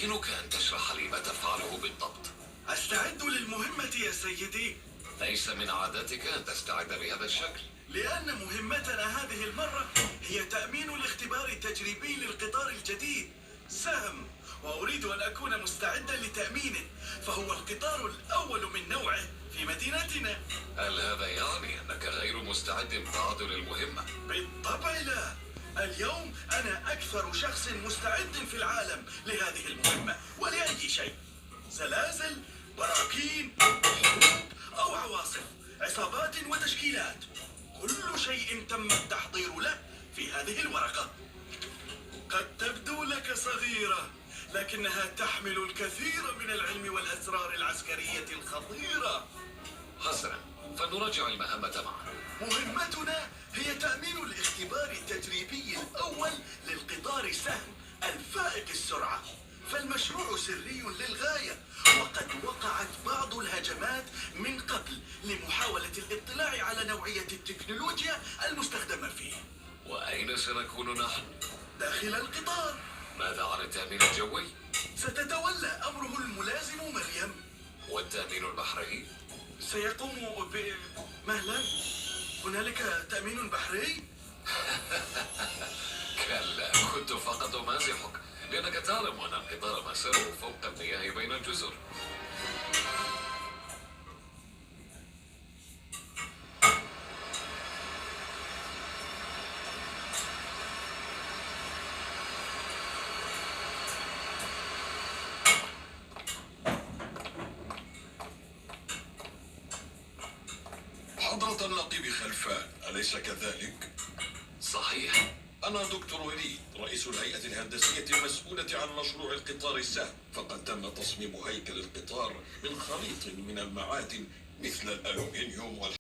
يمكنك أن تشرح لي ما تفعله بالضبط؟ أستعد للمهمة يا سيدي. ليس من عادتك أن تستعد بهذا الشكل. لأن مهمتنا هذه المرة هي تأمين الاختبار التجريبي للقطار الجديد سهم، وأريد أن أكون مستعدا لتأمينه، فهو القطار الأول من نوعه في مدينتنا. هل هذا يعني أنك غير مستعد بعد للمهمة؟ بالطبع لا. اليوم أنا أكثر شخص مستعد في العالم لهذه المهمة ولأي شيء: زلازل، براكين، حروب أو عواصف، عصابات وتشكيلات. كل شيء تم التحضير له في هذه الورقة. قد تبدو لك صغيرة، لكنها تحمل الكثير من العلم والأسرار العسكرية الخطيرة. حسنا، فلنراجع المهمة معا. مهمتنا هي تأمين الاختبار التجريبي الأول للقطار سهم الفائق السرعة، فالمشروع سري للغاية، وقد وقعت بعض الهجمات من قبل لمحاولة الاطلاع على نوعية التكنولوجيا المستخدمة فيه. وأين سنكون نحن؟ داخل القطار. ماذا عن التأمين الجوي؟ ستتولى أمره الملازم مريم. والتأمين البحري؟ سيقوم مهلا، هنالك تأمين بحري؟ كلا، كنت فقط أمازحك، لأنك تعلم أن القطار مساره فوق المياه بين الجزر. حضرة النقيب خلفان، أليس كذلك؟ صحيح. أنا دكتور وليد، رئيس الهيئة الهندسية المسؤولة عن مشروع القطار السهم. فقد تم تصميم هيكل القطار من خليط من المعادن مثل الألومنيوم